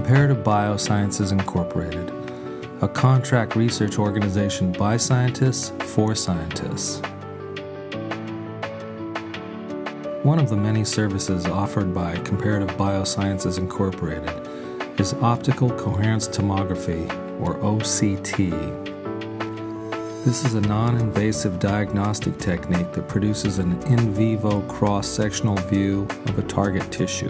Comparative Biosciences Incorporated, a contract research organization by scientists for scientists. One of the many services offered by Comparative Biosciences Incorporated is optical coherence tomography, or OCT. This is a non-invasive diagnostic technique that produces an in vivo cross-sectional view of a target tissue.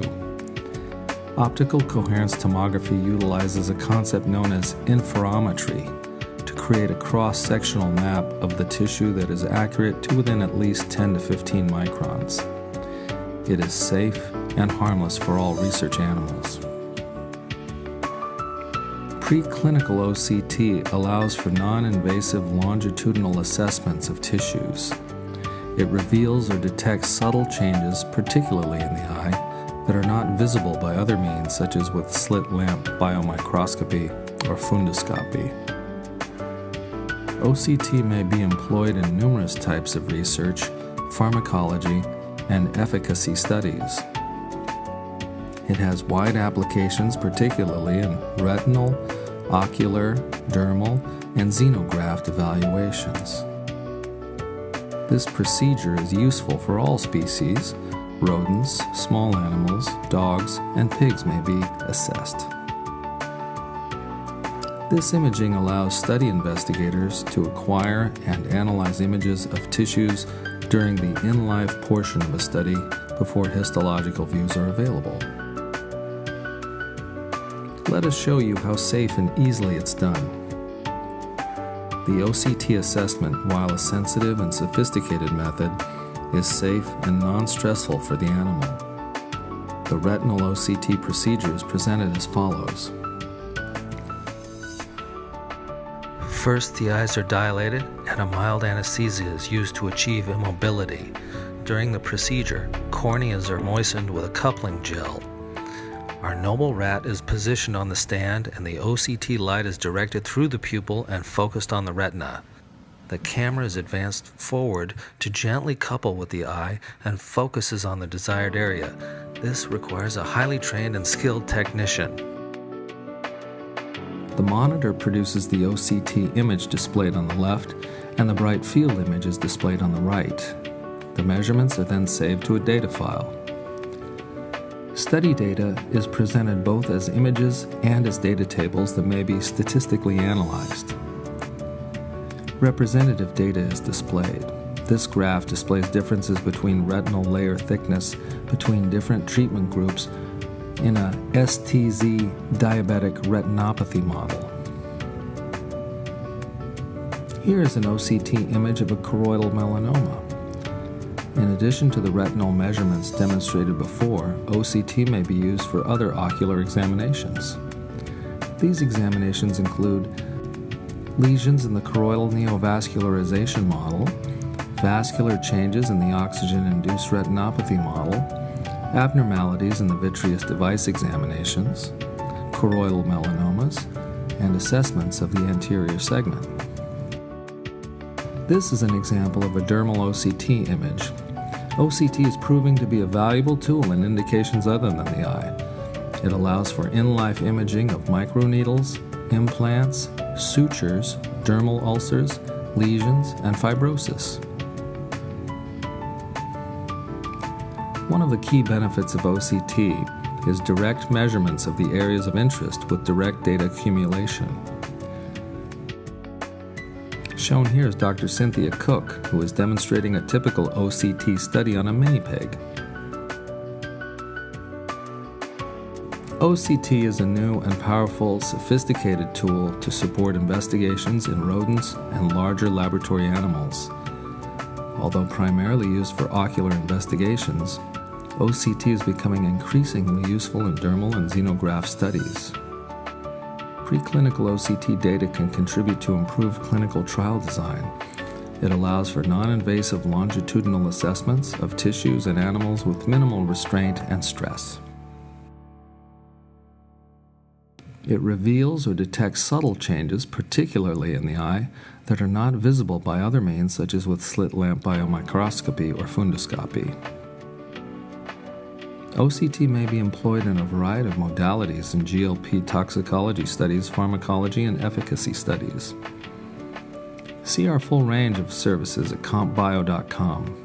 Optical coherence tomography utilizes a concept known as interferometry to create a cross-sectional map of the tissue that is accurate to within at least 10 to 15 microns. It is safe and harmless for all research animals. Preclinical OCT allows for non-invasive longitudinal assessments of tissues. It reveals or detects subtle changes, particularly in the eye, that are not visible by other means such as with slit lamp biomicroscopy or fundoscopy. OCT may be employed in numerous types of research, pharmacology, and efficacy studies. It has wide applications, particularly in retinal, ocular, dermal, and xenograft evaluations. This procedure is useful for all species. Rodents, small animals, dogs, and pigs may be assessed. This imaging allows study investigators to acquire and analyze images of tissues during the in-life portion of a study before histological views are available. Let us show you how safe and easily it's done. The OCT assessment, while a sensitive and sophisticated method, is safe and non-stressful for the animal. The retinal OCT procedure is presented as follows. First, the eyes are dilated and a mild anesthesia is used to achieve immobility. During the procedure, corneas are moistened with a coupling gel. Our noble rat is positioned on the stand and the OCT light is directed through the pupil and focused on the retina. The camera is advanced forward to gently couple with the eye and focuses on the desired area. This requires a highly trained and skilled technician. The monitor produces the OCT image displayed on the left, and the bright field image is displayed on the right. The measurements are then saved to a data file. Study data is presented both as images and as data tables that may be statistically analyzed. Representative data is displayed. This graph displays differences between retinal layer thickness between different treatment groups in a STZ diabetic retinopathy model. Here is an OCT image of a choroidal melanoma. In addition to the retinal measurements demonstrated before, OCT may be used for other ocular examinations. These examinations include lesions in the choroidal neovascularization model, vascular changes in the oxygen-induced retinopathy model, abnormalities in the vitreous device examinations, choroidal melanomas, and assessments of the anterior segment. This is an example of a dermal OCT image. OCT is proving to be a valuable tool in indications other than the eye. It allows for in-life imaging of microneedles, implants, sutures, dermal ulcers, lesions, and fibrosis. One of the key benefits of OCT is direct measurements of the areas of interest with direct data accumulation. Shown here is Dr. Cynthia Cook, who is demonstrating a typical OCT study on a mini pig. OCT is a new and powerful, sophisticated tool to support investigations in rodents and larger laboratory animals. Although primarily used for ocular investigations, OCT is becoming increasingly useful in dermal and xenograft studies. Preclinical OCT data can contribute to improved clinical trial design. It allows for non-invasive longitudinal assessments of tissues and animals with minimal restraint and stress. It reveals or detects subtle changes, particularly in the eye, that are not visible by other means such as with slit lamp biomicroscopy or fundoscopy. OCT may be employed in a variety of modalities in GLP toxicology studies, pharmacology, and efficacy studies. See our full range of services at CompBio.com.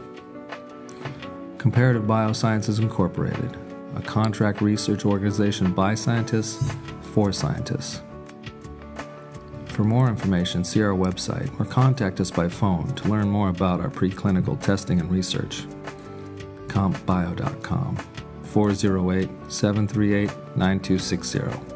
Comparative Biosciences Incorporated, a contract research organization by scientists for scientists. For more information, see our website or contact us by phone to learn more about our preclinical testing and research. CompBio.com, 408-738-9260.